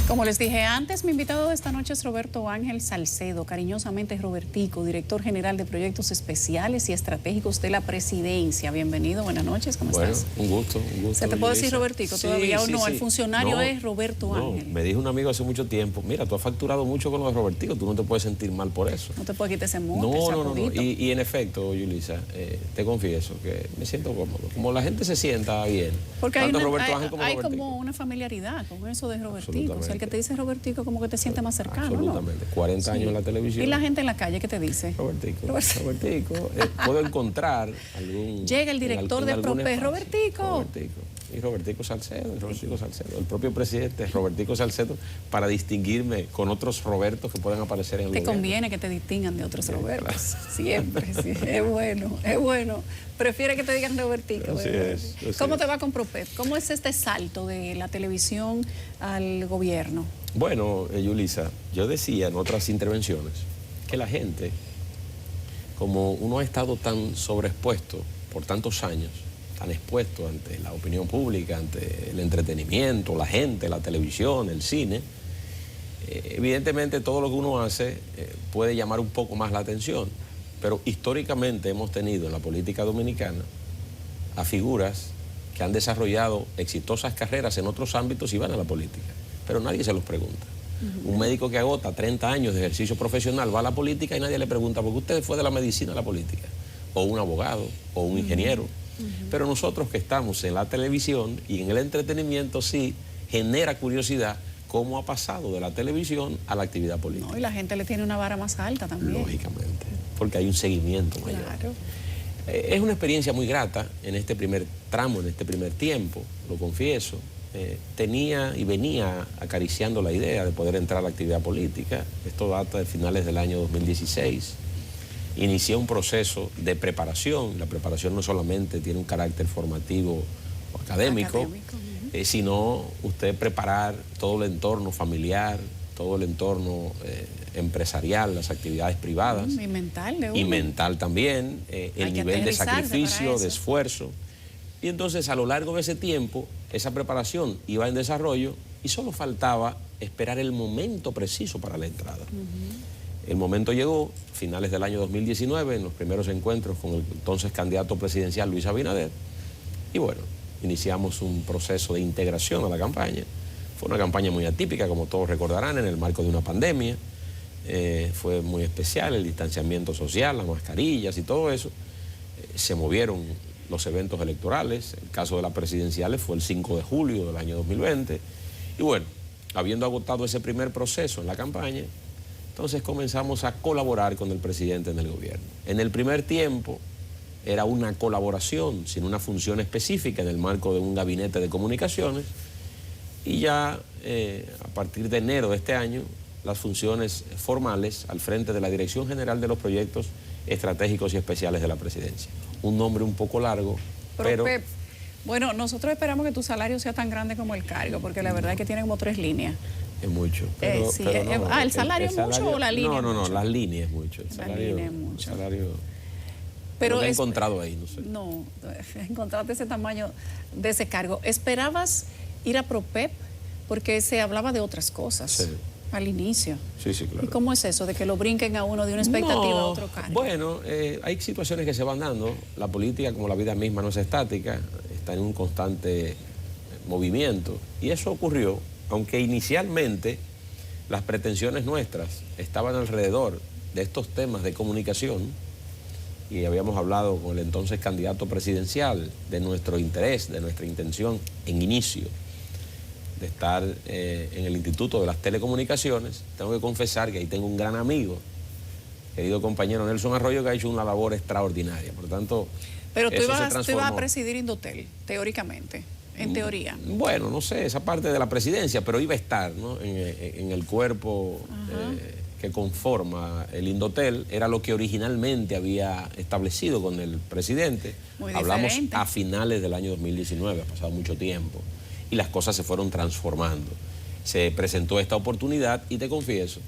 Como les dije antes, mi invitado de esta noche es Roberto Ángel Salcedo, cariñosamente Robertico, director general de Proyectos Especiales y Estratégicos de la Presidencia. Bienvenido, buenas noches, ¿cómo estás? Un gusto. ¿Se te puede decir Robertico todavía o no? Sí. El funcionario es Roberto Ángel. Me dijo un amigo hace mucho tiempo, mira, tú has facturado mucho con lo de Robertico, tú no te puedes sentir mal por eso. No te puedes quitar ese monte, No. Y en efecto, Yulisa, te confieso que me siento cómodo. Como la gente se sienta bien, porque tanto hay, Roberto Ángel como hay Robertico. como una familiaridad con eso de Robertico. O sea, el que te dice Robertico como que te siente más cercano, Absolutamente. ¿no? 40 años en la televisión. ¿Y la gente en la calle qué te dice? Robertico. Puedo encontrar algún... Llega el director de PROPEP, Robertico. Y Robertico Salcedo. El propio presidente Robertico Salcedo, para distinguirme con otros Robertos que puedan aparecer en el gobierno. Te conviene que te distingan de otros Robertos. Claro. Siempre, sí. Es bueno. Prefiere que te digan Robertico. Así es. ¿Cómo te va con PROPEP? ¿Cómo es este salto de la televisión al gobierno? Bueno, Yulisa, yo decía en otras intervenciones que la gente, como uno ha estado tan sobreexpuesto por tantos años, tan expuesto ante la opinión pública, ante el entretenimiento, la gente, la televisión, el cine, evidentemente todo lo que uno hace puede llamar un poco más la atención, pero históricamente hemos tenido en la política dominicana a figuras que han desarrollado exitosas carreras en otros ámbitos y van a la política, pero nadie se los pregunta. Un médico que agota 30 años de ejercicio profesional va a la política y nadie le pregunta ¿por qué usted fue de la medicina a la política? O un abogado, o un ingeniero. Pero nosotros que estamos en la televisión y en el entretenimiento sí genera curiosidad cómo ha pasado de la televisión a la actividad política. No, y la gente le tiene una vara más alta también. Lógicamente, porque hay un seguimiento mayor. Claro. Es una experiencia muy grata en este primer tramo, en este primer tiempo, lo confieso. Tenía y venía acariciando la idea de poder entrar a la actividad política. Esto data de finales del año 2016. Inicié un proceso de preparación. La preparación no solamente tiene un carácter formativo o académico, sino usted preparar todo el entorno familiar, todo el entorno empresarial, las actividades privadas. Y mental, de uno. Y mental también, el nivel de sacrificio, de esfuerzo. Y entonces a lo largo de ese tiempo, esa preparación iba en desarrollo y solo faltaba esperar el momento preciso para la entrada. El momento llegó, finales del año 2019, en los primeros encuentros con el entonces candidato presidencial Luis Abinader. Y bueno, iniciamos un proceso de integración a la campaña. Fue una campaña muy atípica, como todos recordarán, en el marco de una pandemia. Fue muy especial el distanciamiento social, las mascarillas y todo eso. Se movieron los eventos electorales. El caso de las presidenciales fue el 5 de julio del año 2020. Y bueno, habiendo agotado ese primer proceso en la campaña, entonces comenzamos a colaborar con el presidente en el gobierno. En el primer tiempo era una colaboración sin una función específica en el marco de un gabinete de comunicaciones y ya a partir de enero de este año las funciones formales al frente de la Dirección General de los Proyectos Estratégicos y Especiales de la Presidencia. Un nombre un poco largo, pero... Pep, bueno, nosotros esperamos que tu salario sea tan grande como el cargo, porque la verdad es que tiene como 3 líneas. Es mucho. Pero no, ¿el salario es mucho o la línea? No, la línea es mucho. La línea es mucho. El salario... Pero he encontrado ahí, no sé. No, encontraste ese tamaño de ese cargo. ¿Esperabas ir a PROPEP? Porque se hablaba de otras cosas. Sí. Al inicio. Sí, claro. ¿Y cómo es eso de que lo brinquen a uno de una expectativa a otro cargo? Bueno, hay situaciones que se van dando. La política, como la vida misma, no es estática, está en un constante movimiento. Y eso ocurrió, aunque inicialmente las pretensiones nuestras estaban alrededor de estos temas de comunicación, y habíamos hablado con el entonces candidato presidencial de nuestro interés, de nuestra intención en inicio, de estar en el Instituto de las Telecomunicaciones. Tengo que confesar que ahí tengo un gran amigo, querido compañero Nelson Arroyo, que ha hecho una labor extraordinaria. Por tanto, pero tú ibas a presidir Indotel, teóricamente, en teoría. Bueno, no sé, esa parte de la presidencia, pero iba a estar, ¿no?, en el cuerpo que conforma el Indotel. Era lo que originalmente había establecido con el presidente. Muy Hablamos diferente. a finales del año 2019, ha pasado mucho tiempo. Y las cosas se fueron transformando. Se presentó esta oportunidad y te confieso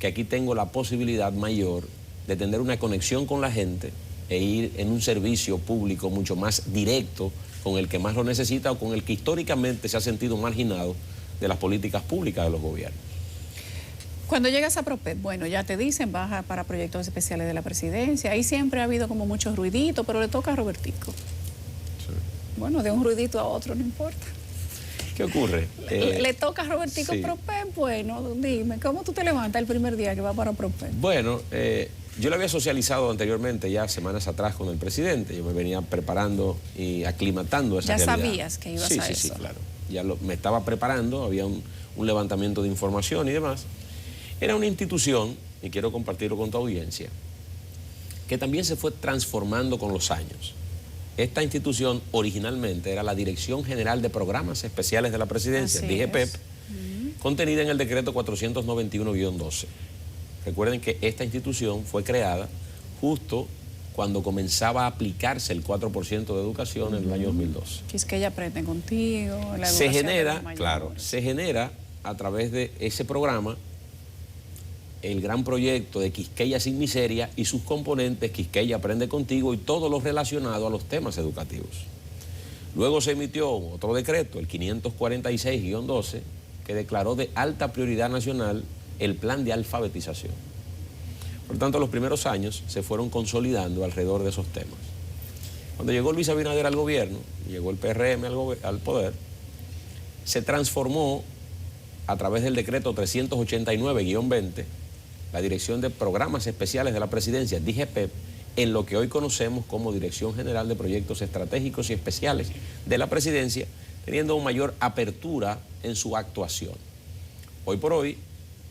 que aquí tengo la posibilidad mayor de tener una conexión con la gente e ir en un servicio público mucho más directo con el que más lo necesita o con el que históricamente se ha sentido marginado de las políticas públicas de los gobiernos. Cuando llegas a PROPEP, bueno, ya te dicen, baja para proyectos especiales de la presidencia. Ahí siempre ha habido como muchos ruiditos, pero le toca a Robertico. Sí. Bueno, de un ruidito a otro, no importa. ¿Qué ocurre? Le toca a Robertico sí. PROPEP, bueno, dime, ¿cómo tú te levantas el primer día que va para PROPEP? Bueno, yo lo había socializado anteriormente, ya semanas atrás, con el presidente. Yo me venía preparando y aclimatando esa realidad. ¿Ya sabías que ibas a eso? Sí, claro. Ya me estaba preparando, había un levantamiento de información y demás. Era una institución, y quiero compartirlo con tu audiencia, que también se fue transformando con los años. Esta institución originalmente era la Dirección General de Programas Especiales de la Presidencia, DGPEP, contenida en el decreto 491-12. Recuerden que esta institución fue creada justo cuando comenzaba a aplicarse el 4% de educación en el año 2012. Quisqueya Aprende Contigo, la se genera, claro, se genera a través de ese programa el gran proyecto de Quisqueya Sin Miseria y sus componentes Quisqueya Aprende Contigo y todo lo relacionado a los temas educativos. Luego se emitió otro decreto, el 546-12, que declaró de alta prioridad nacional el plan de alfabetización. Por tanto, los primeros años se fueron consolidando alrededor de esos temas. Cuando llegó Luis Abinader al gobierno, llegó el PRM al poder, se transformó a través del decreto 389-20, la Dirección de Programas Especiales de la Presidencia, DGPEP, en lo que hoy conocemos como Dirección General de Proyectos Estratégicos y Especiales de la Presidencia, teniendo una mayor apertura en su actuación. Hoy por hoy,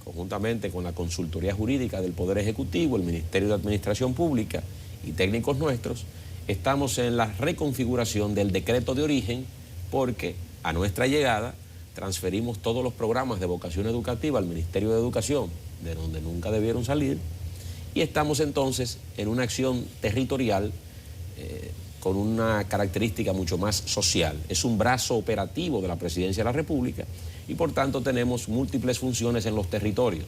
conjuntamente con la Consultoría Jurídica del Poder Ejecutivo, el Ministerio de Administración Pública y técnicos nuestros, estamos en la reconfiguración del decreto de origen porque a nuestra llegada transferimos todos los programas de vocación educativa al Ministerio de Educación, de donde nunca debieron salir, y estamos entonces en una acción territorial con una característica mucho más social. Es un brazo operativo de la Presidencia de la República y por tanto tenemos múltiples funciones en los territorios,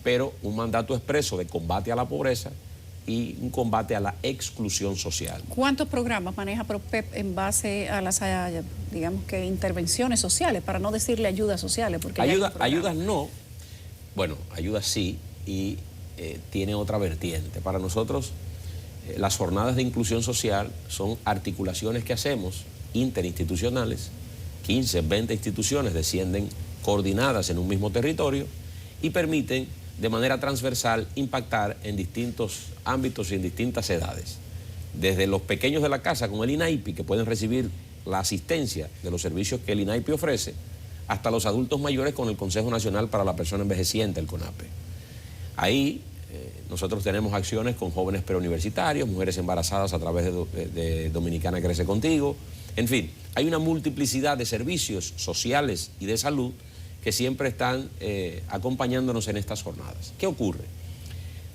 pero un mandato expreso de combate a la pobreza y un combate a la exclusión social. ¿Cuántos programas maneja PROPEP en base a las, digamos que, intervenciones sociales, para no decirle ayudas sociales? Porque ayudas no, bueno, ayudas sí, y tiene otra vertiente. Para nosotros, las jornadas de inclusión social son articulaciones que hacemos interinstitucionales, 15, 20 instituciones descienden coordinadas en un mismo territorio y permiten de manera transversal impactar en distintos ámbitos y en distintas edades. Desde los pequeños de la casa con el INAIPI, que pueden recibir la asistencia de los servicios que el INAIPI ofrece, hasta los adultos mayores con el Consejo Nacional para la Persona Envejeciente, el CONAPE. Ahí nosotros tenemos acciones con jóvenes preuniversitarios, mujeres embarazadas a través de Dominicana Crece Contigo. En fin, hay una multiplicidad de servicios sociales y de salud que siempre están acompañándonos en estas jornadas. ¿Qué ocurre?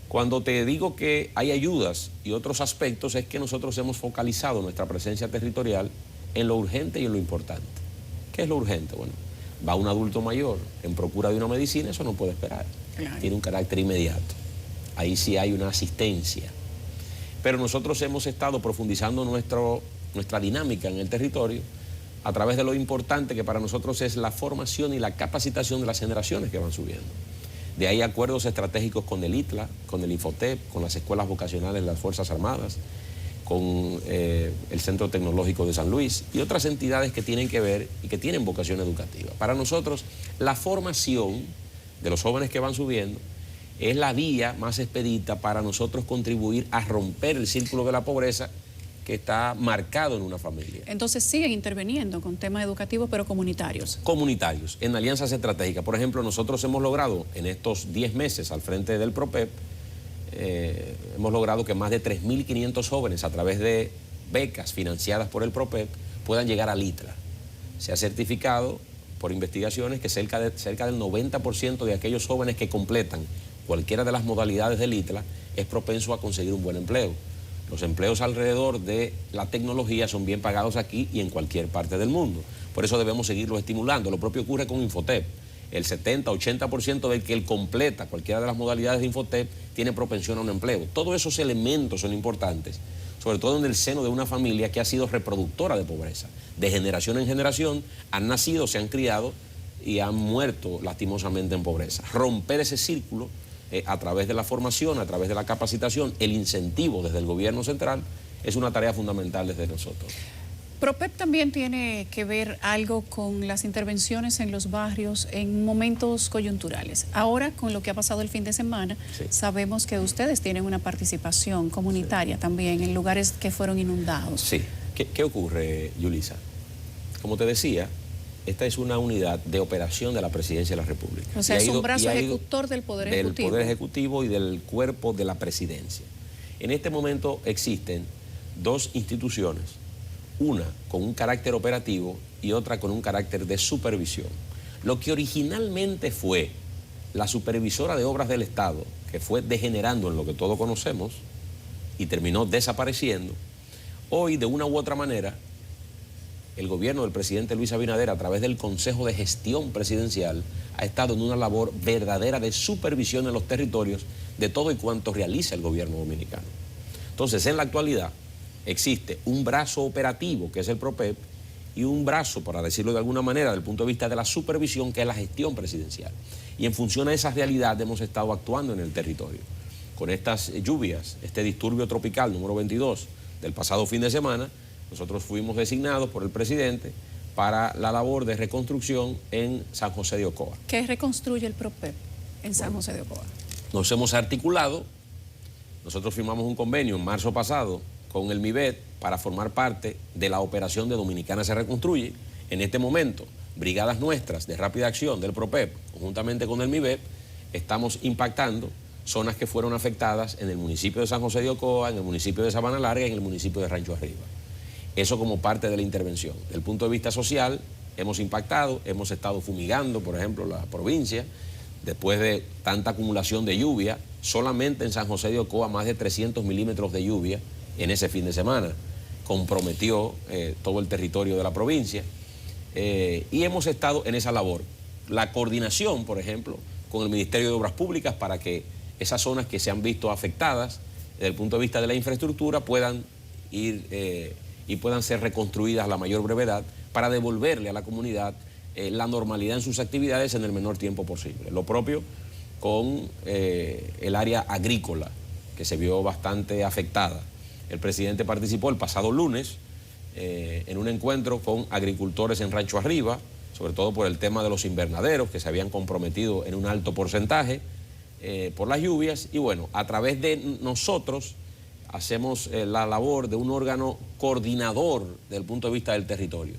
Cuando te digo que hay ayudas y otros aspectos, es que nosotros hemos focalizado nuestra presencia territorial en lo urgente y en lo importante. ¿Qué es lo urgente? Bueno, va un adulto mayor en procura de una medicina, eso no puede esperar. Claro. Tiene un carácter inmediato. Ahí sí hay una asistencia. Pero nosotros hemos estado profundizando nuestra dinámica en el territorio a través de lo importante que para nosotros es la formación y la capacitación de las generaciones que van subiendo. De ahí acuerdos estratégicos con el ITLA, con el Infotep, con las escuelas vocacionales de las Fuerzas Armadas, con el Centro Tecnológico de San Luis y otras entidades que tienen que ver y que tienen vocación educativa. Para nosotros, la formación de los jóvenes que van subiendo es la vía más expedita para nosotros contribuir a romper el círculo de la pobreza que está marcado en una familia. Entonces siguen interviniendo con temas educativos, pero comunitarios. Comunitarios, en alianzas estratégicas. Por ejemplo, nosotros hemos logrado en estos 10 meses al frente del PROPEP, hemos logrado que más de 3.500 jóvenes a través de becas financiadas por el PROPEP puedan llegar al ITLA. Se ha certificado por investigaciones que cerca del 90% de aquellos jóvenes que completan cualquiera de las modalidades del ITLA es propenso a conseguir un buen empleo. Los empleos alrededor de la tecnología son bien pagados aquí y en cualquier parte del mundo. Por eso debemos seguirlos estimulando. Lo propio ocurre con Infotep. El 70-80% del que él completa cualquiera de las modalidades de Infotep tiene propensión a un empleo. Todos esos elementos son importantes, sobre todo en el seno de una familia que ha sido reproductora de pobreza. De generación en generación han nacido, se han criado y han muerto lastimosamente en pobreza. Romper ese círculo a través de la formación, a través de la capacitación, el incentivo desde el gobierno central, es una tarea fundamental desde nosotros. PROPEP también tiene que ver algo con las intervenciones en los barrios en momentos coyunturales. Ahora, con lo que ha pasado el fin de semana, sí, sabemos que ustedes tienen una participación comunitaria, sí, también en lugares que fueron inundados. Sí. ¿Qué ocurre, Yulisa? Como te decía, esta es una unidad de operación de la Presidencia de la República. O sea, es un brazo ejecutor del Poder Ejecutivo. Del Poder Ejecutivo y del cuerpo de la Presidencia. En este momento existen dos instituciones, una con un carácter operativo y otra con un carácter de supervisión. Lo que originalmente fue la supervisora de obras del Estado, que fue degenerando en lo que todos conocemos y terminó desapareciendo, hoy de una u otra manera el gobierno del presidente Luis Abinader, a través del Consejo de Gestión Presidencial, ha estado en una labor verdadera de supervisión en los territorios de todo y cuanto realiza el gobierno dominicano. Entonces, en la actualidad, existe un brazo operativo, que es el PROPEP, y un brazo, para decirlo de alguna manera, desde el punto de vista de la supervisión, que es la gestión presidencial. Y en función a esa realidad hemos estado actuando en el territorio. Con estas lluvias, este disturbio tropical número 22 del pasado fin de semana, nosotros fuimos designados por el presidente para la labor de reconstrucción en San José de Ocoa. ¿Qué reconstruye el PROPEP en San José de Ocoa? Nos hemos articulado, nosotros firmamos un convenio en marzo pasado con el MIBET para formar parte de la operación de Dominicana se reconstruye. En este momento, brigadas nuestras de rápida acción del PROPEP, conjuntamente con el MIBET, estamos impactando zonas que fueron afectadas en el municipio de San José de Ocoa, en el municipio de Sabana Larga y en el municipio de Rancho Arriba. Eso como parte de la intervención. Desde el punto de vista social, hemos impactado, hemos estado fumigando, por ejemplo, la provincia, después de tanta acumulación de lluvia, solamente en San José de Ocoa más de 300 milímetros de lluvia en ese fin de semana, comprometió todo el territorio de la provincia, y hemos estado en esa labor. La coordinación, por ejemplo, con el Ministerio de Obras Públicas para que esas zonas que se han visto afectadas desde el punto de vista de la infraestructura puedan ir y puedan ser reconstruidas a la mayor brevedad para devolverle a la comunidad la normalidad en sus actividades en el menor tiempo posible. Lo propio con el área agrícola, que se vio bastante afectada. El presidente participó el pasado lunes en un encuentro con agricultores en Rancho Arriba, sobre todo por el tema de los invernaderos, que se habían comprometido en un alto porcentaje por las lluvias, y bueno, a través de nosotros hacemos la labor de un órgano coordinador desde el punto de vista del territorio.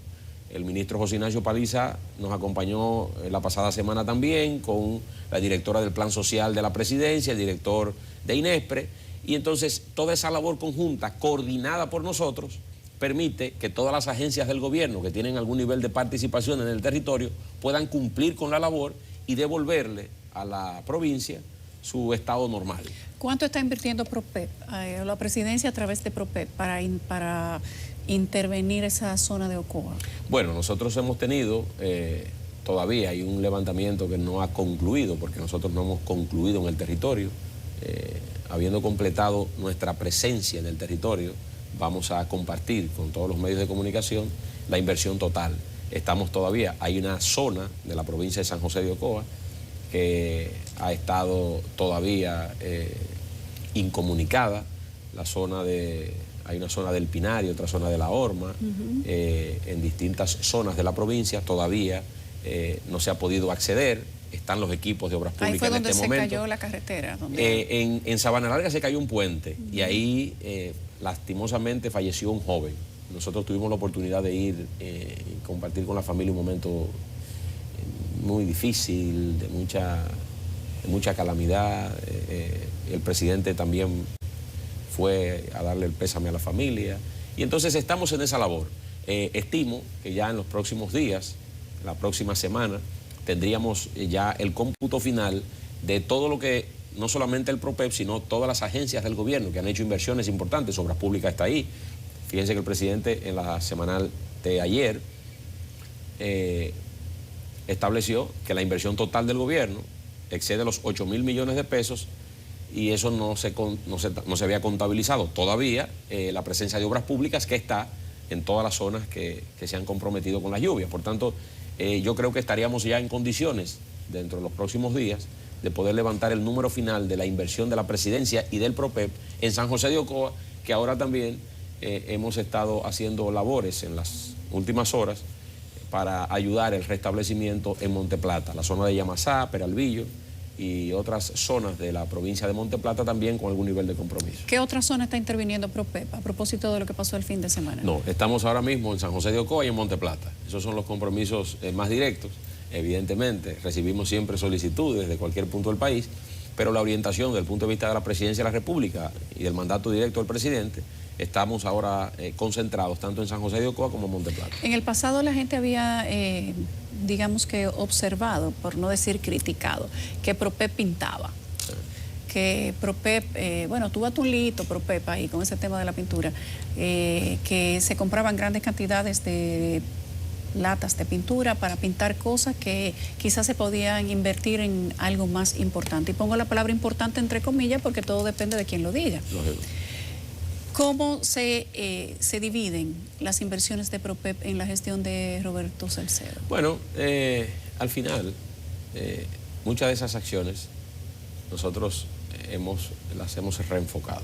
El ministro José Ignacio Paliza nos acompañó la pasada semana también con la directora del Plan Social de la Presidencia, el director de INESPRE, y entonces toda esa labor conjunta, coordinada por nosotros, permite que todas las agencias del gobierno que tienen algún nivel de participación en el territorio puedan cumplir con la labor y devolverle a la provincia su estado normal. ¿Cuánto está invirtiendo PROPEP, la presidencia a través de PROPEP para intervenir esa zona de Ocoa? Bueno, nosotros hemos tenido, todavía hay un levantamiento que no ha concluido, porque nosotros no hemos concluido en el territorio. Habiendo completado nuestra presencia en el territorio, vamos a compartir con todos los medios de comunicación la inversión total. Estamos todavía, hay una zona de la provincia de San José de Ocoa que ha estado todavía incomunicada, hay una zona del Pinar y otra zona de la Horma, en distintas zonas de la provincia todavía no se ha podido acceder, están los equipos de obras públicas en este momento. Ahí fue donde se cayó la carretera. En Sabana Larga se cayó un puente y ahí lastimosamente falleció un joven. Nosotros tuvimos la oportunidad de ir y compartir con la familia un momento muy difícil, de mucha calamidad. El presidente también fue a darle el pésame a la familia. Y entonces estamos en esa labor. Estimo que ya en los próximos días, la próxima semana, tendríamos ya el cómputo final de todo lo que, no solamente el PROPEP, sino todas las agencias del gobierno que han hecho inversiones importantes. Obras Públicas está ahí. Fíjense que el presidente en la semanal de ayer estableció que la inversión total del gobierno excede los 8.000 millones de pesos y eso no se había contabilizado todavía la presencia de Obras Públicas que está en todas las zonas que se han comprometido con las lluvias. Por tanto, yo creo que estaríamos ya en condiciones, dentro de los próximos días, de poder levantar el número final de la inversión de la presidencia y del PROPEP en San José de Ocoa, que ahora también hemos estado haciendo labores en las últimas horas para ayudar el restablecimiento en Monte Plata, la zona de Yamasá, Peralvillo y otras zonas de la provincia de Monte Plata también con algún nivel de compromiso. ¿Qué otra zona está interviniendo PROPEP a propósito de lo que pasó el fin de semana? No, estamos ahora mismo en San José de Ocoa y en Monte Plata. Esos son los compromisos más directos. Evidentemente, recibimos siempre solicitudes de cualquier punto del país, pero la orientación desde el punto de vista de la Presidencia de la República y del mandato directo del presidente, estamos ahora concentrados tanto en San José de Ocoa como en Monte Plata. En el pasado la gente había, digamos que observado, por no decir criticado, que PROPEP pintaba. Sí. Que PROPEP, bueno, tuvo atulito PROPEP ahí con ese tema de la pintura, que se compraban grandes cantidades de latas de pintura para pintar cosas que quizás se podían invertir en algo más importante. Y pongo la palabra importante entre comillas porque todo depende de quién lo diga. Lógico. ¿Cómo se dividen las inversiones de PROPEP en la gestión de Roberto Salcedo? Bueno, al final, muchas de esas acciones nosotros las hemos reenfocado.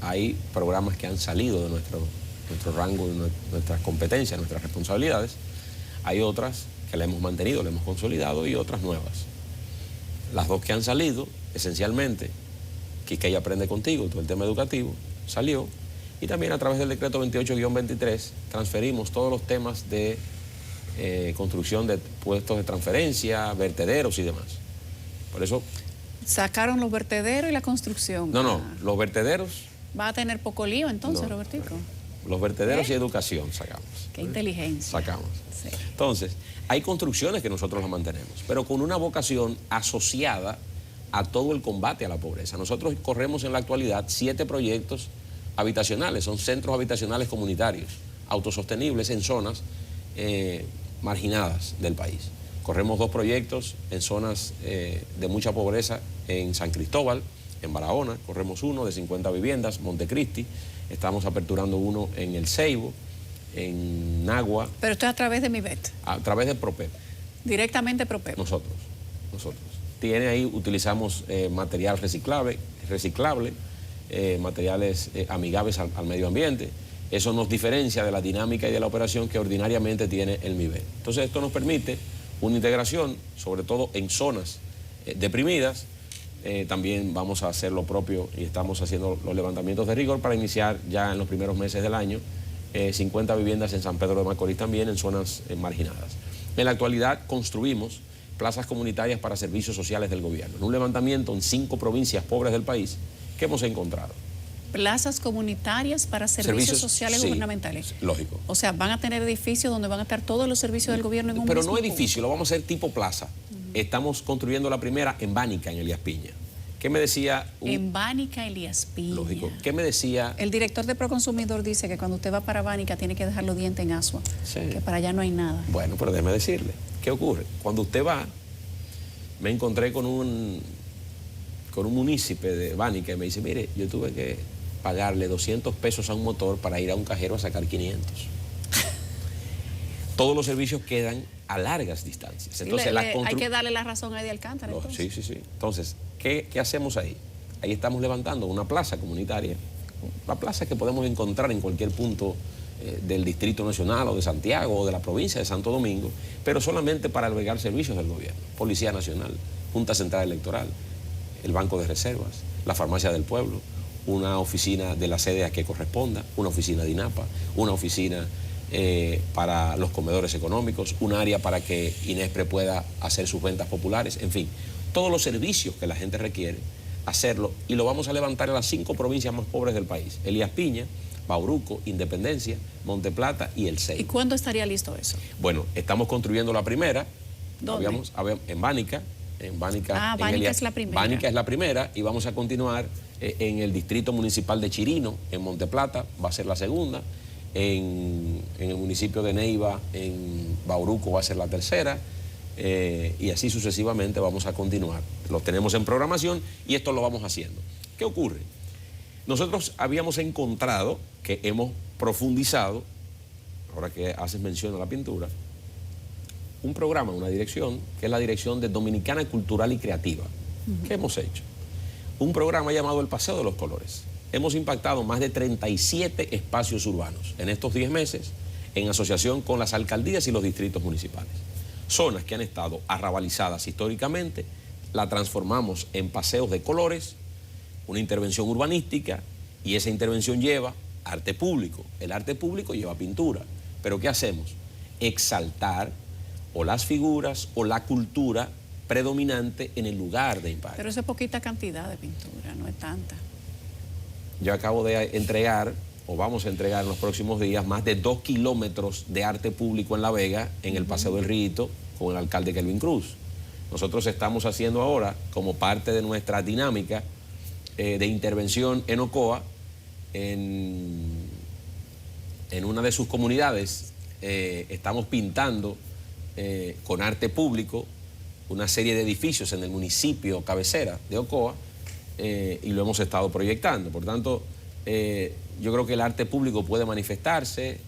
Hay programas que han salido de nuestro rango, de nuestras competencias, nuestras responsabilidades. Hay otras que la hemos mantenido, la hemos consolidado y otras nuevas. Las dos que han salido, esencialmente, Quisqueya Aprende Contigo, todo el tema educativo, salió, y también a través del decreto 28-23 transferimos todos los temas de construcción de puestos de transferencia, vertederos y demás. Por eso... Sacaron los vertederos y la construcción. No, los vertederos... Va a tener poco lío entonces, Robertico. Los vertederos y educación sacamos. Qué inteligencia. Sacamos. Sí. Entonces, hay construcciones que nosotros las mantenemos, pero con una vocación asociada a todo el combate a la pobreza. Nosotros corremos en la actualidad 7 proyectos habitacionales, son centros habitacionales comunitarios, autosostenibles en zonas marginadas del país. Corremos 2 proyectos en zonas de mucha pobreza en San Cristóbal, en Barahona, corremos uno de 50 viviendas, Montecristi, estamos aperturando uno en El Ceibo, en Nagua. Pero esto es a través de MIBET. A través de PROPEP. Directamente PROPEP. Nosotros. Tiene ahí, utilizamos material reciclable, materiales amigables al medio ambiente. Eso nos diferencia de la dinámica y de la operación que ordinariamente tiene el MIBET. Entonces esto nos permite una integración, sobre todo en zonas deprimidas. También vamos a hacer lo propio y estamos haciendo los levantamientos de rigor para iniciar ya en los primeros meses del año 50 viviendas en San Pedro de Macorís también en zonas marginadas. En la actualidad construimos plazas comunitarias para servicios sociales del gobierno, en un levantamiento en 5 provincias pobres del país que hemos encontrado. Plazas comunitarias para servicios sociales gubernamentales. Lógico. O sea, van a tener edificios donde van a estar todos los servicios del gobierno en un Pero mismo no edificio, lo vamos a hacer tipo plaza. Estamos construyendo la primera en Bánica, en Elías Piña. ¿Qué me decía? En Bánica, Elías Piña. Lógico. ¿Qué me decía? El director de Proconsumidor dice que cuando usted va para Bánica tiene que dejar los dientes en Asua, que para allá no hay nada. Bueno, pero déjeme decirle, ¿qué ocurre? Cuando usted va, me encontré con un munícipe de Bánica y me dice, mire, yo tuve que pagarle 200 pesos a un motor para ir a un cajero a sacar 500. Todos los servicios quedan a largas distancias. Entonces, hay que darle la razón a Eddie Alcántara. Sí. Entonces, ¿qué hacemos ahí? Ahí estamos levantando una plaza comunitaria, la plaza que podemos encontrar en cualquier punto del Distrito Nacional o de Santiago o de la provincia de Santo Domingo, pero solamente para albergar servicios del gobierno. Policía Nacional, Junta Central Electoral, el Banco de Reservas, la Farmacia del Pueblo, una oficina de la sede a que corresponda, una oficina de INAPA, una oficina para los comedores económicos, un área para que INESPRE pueda hacer sus ventas populares, en fin, todos los servicios que la gente requiere, hacerlo, y lo vamos a levantar en las 5 provincias más pobres del país: Elías Piña, Bauruco, Independencia, Monte Plata y El Ceibo. ¿Y cuándo estaría listo eso? Bueno, estamos construyendo la primera. ¿Dónde? En Bánica. Bánica es la primera. Bánica es la primera y vamos a continuar en el Distrito Municipal de Chirino, en Monte Plata, va a ser la segunda. En el municipio de Neiva, en Bauruco, va a ser la tercera, y así sucesivamente vamos a continuar. Los tenemos en programación y esto lo vamos haciendo. ¿Qué ocurre? Nosotros habíamos encontrado que hemos profundizado, ahora que haces mención a la pintura, un programa, una dirección, que es la Dirección de Dominicana Cultural y Creativa. ¿Qué hemos hecho? Un programa llamado El Paseo de los Colores. Hemos impactado más de 37 espacios urbanos en estos 10 meses en asociación con las alcaldías y los distritos municipales. Zonas que han estado arrabalizadas históricamente, la transformamos en paseos de colores, una intervención urbanística, y esa intervención lleva arte público. El arte público lleva pintura. ¿Pero qué hacemos? Exaltar o las figuras o la cultura predominante en el lugar de impacto. Pero eso es poquita cantidad de pintura, no es tanta. Yo acabo de entregar, o vamos a entregar en los próximos días, más de 2 kilómetros de arte público en La Vega, en el Paseo del Río, con el alcalde Kelvin Cruz. Nosotros estamos haciendo ahora, como parte de nuestra dinámica de intervención en Ocoa, en una de sus comunidades, estamos pintando con arte público una serie de edificios en el municipio cabecera de Ocoa, y lo hemos estado proyectando. Por tanto, yo creo que el arte público puede manifestarse,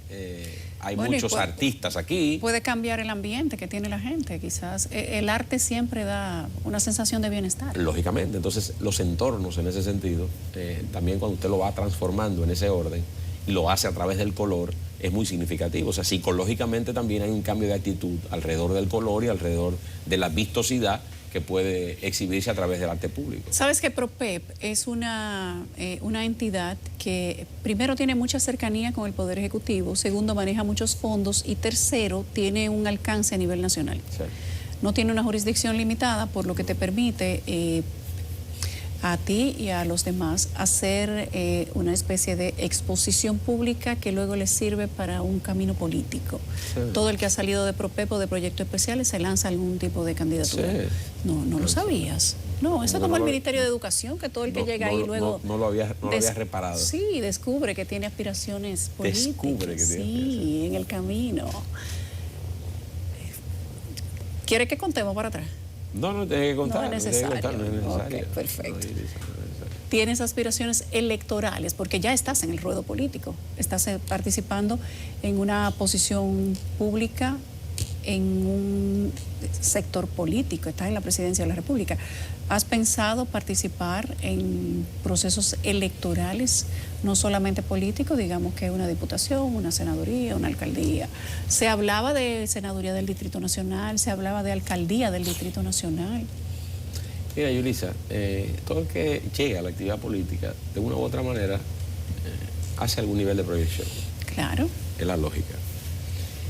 hay muchos artistas aquí. Puede cambiar el ambiente que tiene la gente, quizás. El arte siempre da una sensación de bienestar. Lógicamente, entonces los entornos en ese sentido, también cuando usted lo va transformando en ese orden y lo hace a través del color, es muy significativo. O sea, psicológicamente también hay un cambio de actitud alrededor del color y alrededor de la vistosidad que puede exhibirse a través del arte público. Sabes que PROPEP es una entidad que primero tiene mucha cercanía con el Poder Ejecutivo, segundo maneja muchos fondos y tercero tiene un alcance a nivel nacional. Sí. No tiene una jurisdicción limitada, por lo que te permite a ti y a los demás hacer una especie de exposición pública que luego les sirve para un camino político. Sí. Todo el que ha salido de PROPEP o de proyectos especiales se lanza algún tipo de candidatura. Sí. No lo sabías. No, eso es como el Ministerio de Educación, que todo el que llega ahí luego... No lo había reparado. Sí, descubre que tiene aspiraciones políticas. Descubre que tiene aspiraciones. En el camino. ¿Quiere que contemos para atrás? No tiene que contar. No es necesario. No es necesario. Okay, perfecto. Tienes aspiraciones electorales porque ya estás en el ruedo político, estás participando en una posición pública, en un sector político, estás en la presidencia de la República. ¿Has pensado participar en procesos electorales, no solamente políticos, digamos que una diputación, una senaduría, una alcaldía? Se hablaba de senaduría del Distrito Nacional, se hablaba de alcaldía del Distrito Nacional. Mira, Yulisa, todo el que llega a la actividad política, de una u otra manera, hace algún nivel de proyección. Claro. Es la lógica.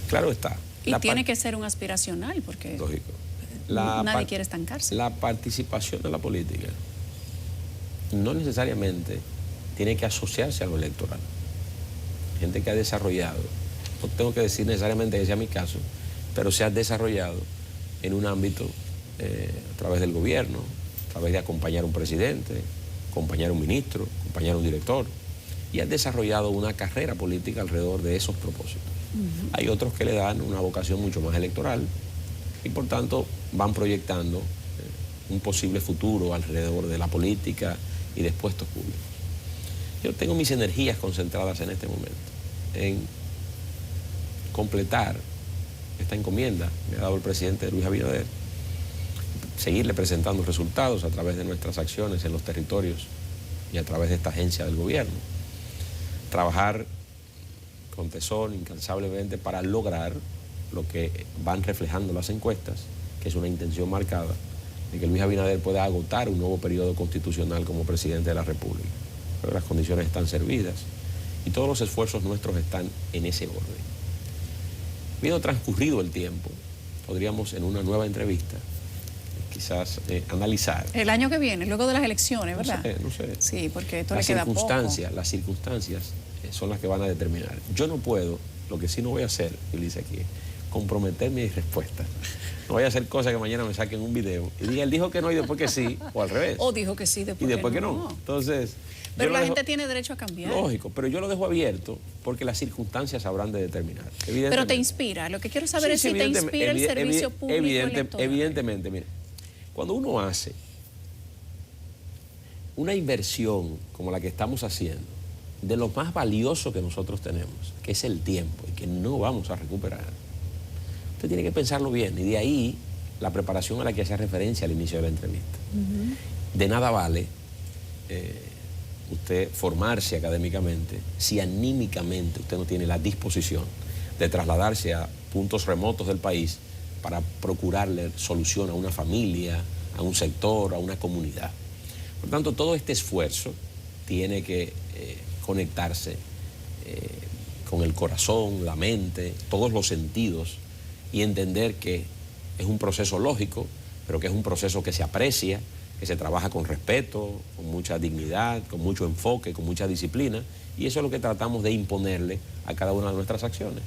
Claro está. Y tiene que ser un aspiracional, porque lógico. Nadie quiere estancarse. La participación de la política no necesariamente tiene que asociarse a lo electoral. Gente que ha desarrollado, no tengo que decir necesariamente que sea mi caso, pero se ha desarrollado en un ámbito a través del gobierno, a través de acompañar a un presidente, acompañar a un ministro, acompañar a un director, y ha desarrollado una carrera política alrededor de esos propósitos. Hay otros que le dan una vocación mucho más electoral y por tanto van proyectando un posible futuro alrededor de la política y de puestos públicos. Yo tengo mis energías concentradas en este momento, en completar esta encomienda que me ha dado el presidente Luis Abinader, seguirle presentando resultados a través de nuestras acciones en los territorios y a través de esta agencia del gobierno, trabajar con tesón, incansablemente, para lograr lo que van reflejando las encuestas, que es una intención marcada de que Luis Abinader pueda agotar un nuevo periodo constitucional como presidente de la República. Pero las condiciones están servidas y todos los esfuerzos nuestros están en ese orden. Viendo transcurrido el tiempo, podríamos en una nueva entrevista quizás analizar. El año que viene, luego de las elecciones, ¿verdad? No sé. Sí, porque esto le queda poco. Las circunstancias son las que van a determinar. Yo no puedo, lo que sí no voy a hacer, y dice aquí, comprometer mi respuesta. No voy a hacer cosas que mañana me saquen un video y diga, él dijo que no y después que sí, o al revés. O dijo que sí, después que no. Entonces, pero la gente tiene derecho a cambiar. Lógico, pero yo lo dejo abierto porque las circunstancias habrán de determinar. Pero te inspira. Lo que quiero saber es si te inspira el servicio público electoral. Evidentemente, mire, cuando uno hace una inversión como la que estamos haciendo, de lo más valioso que nosotros tenemos, que es el tiempo y que no vamos a recuperar. Usted usted tiene que pensarlo bien. Y de ahí la preparación a la que hacía referencia al inicio de la entrevista. De nada vale usted formarse académicamente si anímicamente usted no tiene la disposición de trasladarse a puntos remotos del país para procurarle solución a una familia, a un sector, a una comunidad. Por tanto, todo este esfuerzo tiene que conectarse con el corazón, la mente, todos los sentidos, y entender que es un proceso lógico, pero que es un proceso que se aprecia, que se trabaja con respeto, con mucha dignidad, con mucho enfoque, con mucha disciplina, y eso es lo que tratamos de imponerle a cada una de nuestras acciones.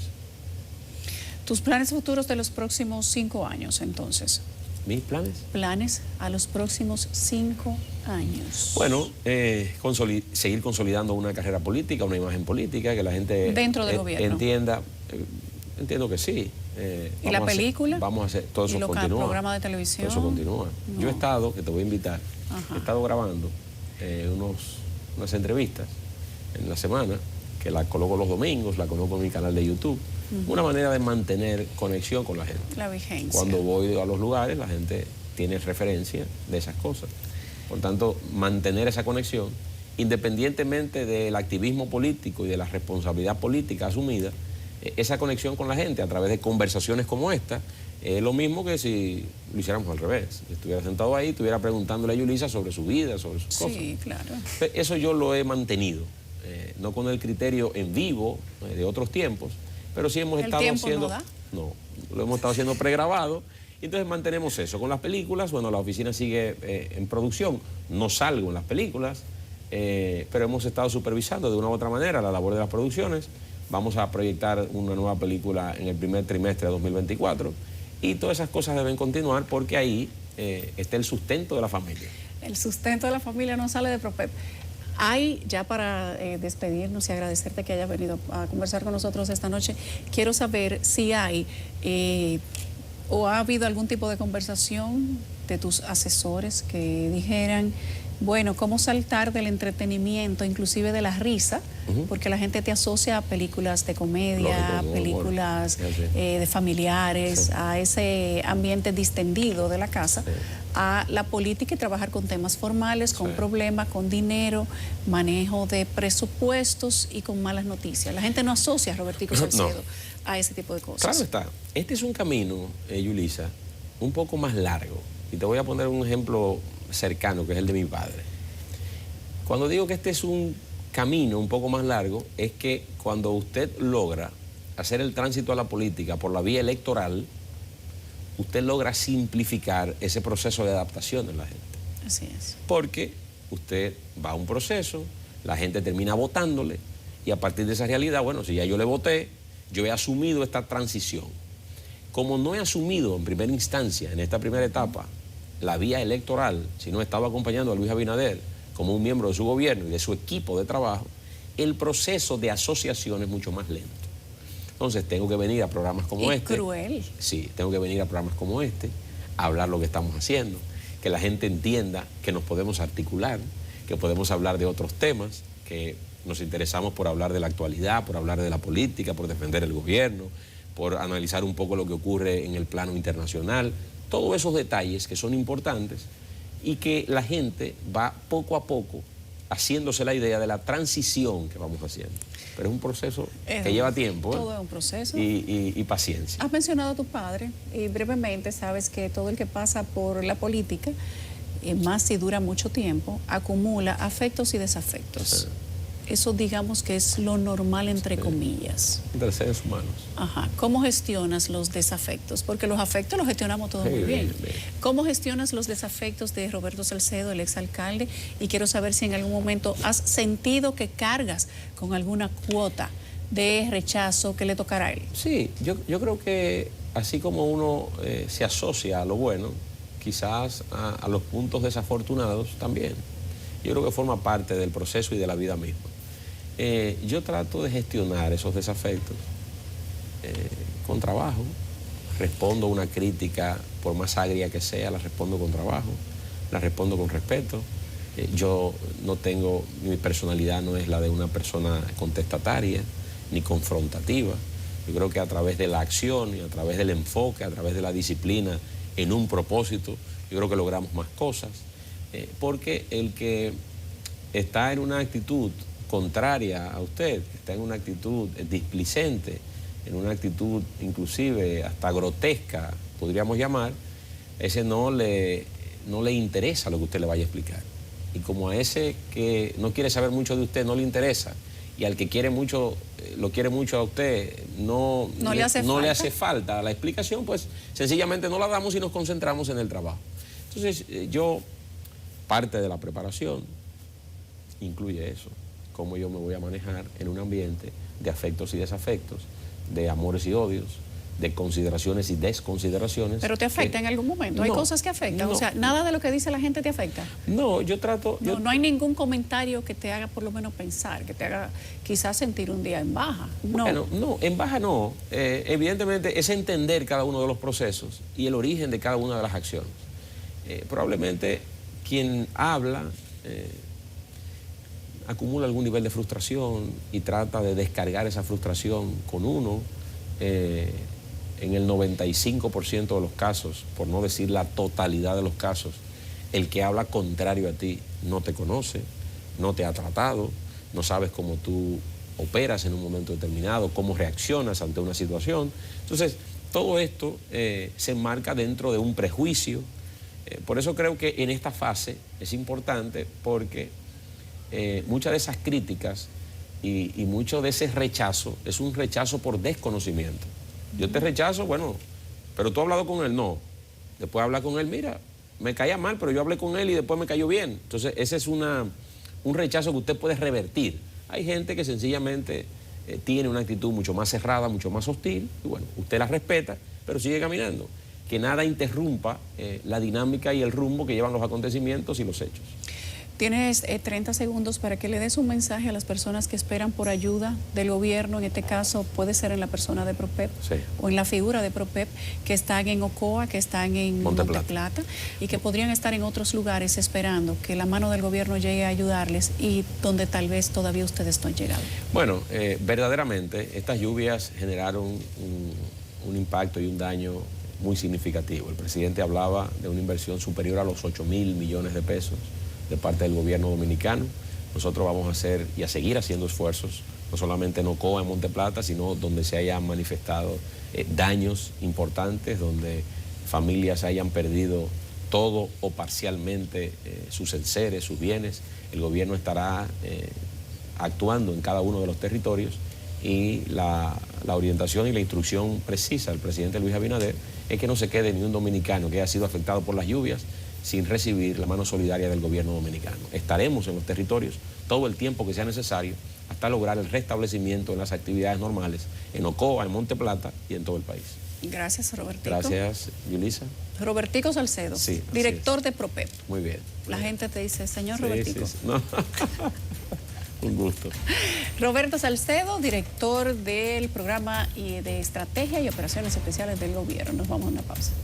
¿Tus planes futuros de los próximos 5 años, entonces? ¿Mis planes? Planes a los próximos 5 años. Bueno, seguir consolidando una carrera política, una imagen política, que la gente dentro del gobierno entienda. Entiendo que sí. ¿Y la película? Vamos a hacer, todo eso continúa. ¿Y los programas de televisión? Todo eso continúa. No. Yo he estado, que te voy a invitar, he estado grabando unas entrevistas en la semana, que la coloco los domingos, la coloco en mi canal de YouTube. Una manera de mantener conexión con la gente. La vigencia. Cuando voy a los lugares, la gente tiene referencia de esas cosas. Por tanto, mantener esa conexión, independientemente del activismo político y de la responsabilidad política asumida, esa conexión con la gente a través de conversaciones como esta, es lo mismo que si lo hiciéramos al revés. Si estuviera sentado ahí, estuviera preguntándole a Yulisa sobre su vida, sobre sus cosas. Sí, claro. Eso yo lo he mantenido, no con el criterio en vivo de otros tiempos, pero sí hemos estado haciendo... No, lo hemos estado haciendo pregrabado. Entonces mantenemos eso. Con las películas, bueno, la oficina sigue en producción. No salgo en las películas, pero hemos estado supervisando de una u otra manera la labor de las producciones. Vamos a proyectar una nueva película en el primer trimestre de 2024 y todas esas cosas deben continuar porque ahí está el sustento de la familia. El sustento de la familia no sale de PROPEP. Hay, ya para despedirnos y agradecerte que hayas venido a conversar con nosotros esta noche, quiero saber si hay o ha habido algún tipo de conversación de tus asesores que dijeran, bueno, cómo saltar del entretenimiento, inclusive de la risa, porque la gente te asocia a películas de comedia, películas de familiares, a ese ambiente distendido de la casa, a la política y trabajar con temas formales, con problemas, con dinero, manejo de presupuestos y con malas noticias. La gente no asocia a Robertico Salcedo a ese tipo de cosas. Claro está. Este es un camino, Yulisa, un poco más largo. Y te voy a poner un ejemplo cercano, que es el de mi padre. Cuando digo que este es un camino un poco más largo, es que cuando usted logra hacer el tránsito a la política por la vía electoral, usted logra simplificar ese proceso de adaptación en la gente. Así es. Porque usted va a un proceso, la gente termina votándole, y a partir de esa realidad, bueno, si ya yo le voté, yo he asumido esta transición. Como no he asumido en primera instancia, en esta primera etapa, la vía electoral, sino he estado acompañando a Luis Abinader como un miembro de su gobierno y de su equipo de trabajo, el proceso de asociación es mucho más lento. Entonces tengo que venir a programas como este. Es cruel. Sí, tengo que venir a programas como este, a hablar lo que estamos haciendo, que la gente entienda que nos podemos articular, que podemos hablar de otros temas, que nos interesamos por hablar de la actualidad, por hablar de la política, por defender el gobierno, por analizar un poco lo que ocurre en el plano internacional. Todos esos detalles que son importantes y que la gente va poco a poco haciéndose la idea de la transición que vamos haciendo. Pero es un proceso que lleva tiempo. Todo es un proceso. Y paciencia. Has mencionado a tu padre y brevemente sabes que todo el que pasa por la política, más si dura mucho tiempo, acumula afectos y desafectos. Sí. Eso digamos que es lo normal entre comillas. Entre seres humanos. Ajá. ¿Cómo gestionas los desafectos? Porque los afectos los gestionamos todos muy bien. ¿Cómo gestionas los desafectos de Roberto Salcedo, el exalcalde? Y quiero saber si en algún momento has sentido que cargas con alguna cuota de rechazo que le tocará a él. Sí, yo creo que así como uno se asocia a lo bueno, quizás a los puntos desafortunados también. Yo creo que forma parte del proceso y de la vida misma. Yo trato de gestionar esos desafectos con trabajo. Respondo a una crítica, por más agria que sea, la respondo con trabajo, la respondo con respeto. Yo no tengo, mi personalidad no es la de una persona contestataria ni confrontativa. Yo creo que a través de la acción y a través del enfoque, a través de la disciplina en un propósito, yo creo que logramos más cosas. Porque el que está en una actitud contraria a usted, está en una actitud displicente, en una actitud inclusive hasta grotesca, podríamos llamar, ese no le interesa lo que usted le vaya a explicar. Y como a ese que no quiere saber mucho de usted no le interesa, y al que quiere mucho, lo quiere mucho a usted, no le hace falta la explicación, pues sencillamente no la damos y nos concentramos en el trabajo. Entonces, parte de la preparación incluye eso, cómo yo me voy a manejar en un ambiente de afectos y desafectos, de amores y odios, de consideraciones y desconsideraciones. ¿Pero te afecta en algún momento? ¿Hay cosas que afectan? No, o sea, ¿nada de lo que dice la gente te afecta? No, yo trato... No hay ningún comentario que te haga por lo menos pensar, que te haga quizás sentir un día en baja. No. Bueno, no, en baja no. Evidentemente es entender cada uno de los procesos y el origen de cada una de las acciones. Probablemente quien habla acumula algún nivel de frustración y trata de descargar esa frustración con uno. En el 95% de los casos, por no decir la totalidad de los casos, el que habla contrario a ti no te conoce, no te ha tratado, no sabes cómo tú operas en un momento determinado, cómo reaccionas ante una situación. Entonces, todo esto se enmarca dentro de un prejuicio. Por eso creo que en esta fase es importante, porque muchas de esas críticas y mucho de ese rechazo es un rechazo por desconocimiento. Yo te rechazo, bueno, pero tú has hablado con él, no. Después hablas con él, mira, me caía mal, pero yo hablé con él y después me cayó bien. Entonces, ese es un rechazo que usted puede revertir. Hay gente que sencillamente tiene una actitud mucho más cerrada, mucho más hostil, y bueno, usted la respeta, pero sigue caminando. Que nada interrumpa la dinámica y el rumbo que llevan los acontecimientos y los hechos. Tienes 30 segundos para que le des un mensaje a las personas que esperan por ayuda del gobierno. En este caso puede ser en la persona de PROPEP, sí, o en la figura de PROPEP, que están en Ocoa, que están en Monteplata y que podrían estar en otros lugares esperando que la mano del gobierno llegue a ayudarles y donde tal vez todavía ustedes no han llegado. Bueno, verdaderamente estas lluvias generaron un impacto y un daño muy significativo. El presidente hablaba de una inversión superior a los 8.000 millones de pesos de parte del gobierno dominicano. Nosotros vamos a hacer y a seguir haciendo esfuerzos, no solamente en Ocoa, en Monteplata, sino donde se hayan manifestado daños importantes, donde familias hayan perdido todo o parcialmente sus enseres, sus bienes. El gobierno estará actuando en cada uno de los territorios y la orientación y la instrucción precisa del presidente Luis Abinader es que no se quede ni un dominicano que haya sido afectado por las lluvias sin recibir la mano solidaria del gobierno dominicano. Estaremos en los territorios todo el tiempo que sea necesario hasta lograr el restablecimiento en las actividades normales en Ocoa, en Monteplata y en todo el país. Gracias, Robertico. Gracias, Yulisa. Robertico Salcedo, sí, director de PROPEP. Muy bien. La gente te dice, señor Robertico. Sí. No. Un gusto. Roberto Salcedo, director del programa de estrategia y operaciones especiales del gobierno. Nos vamos a una pausa.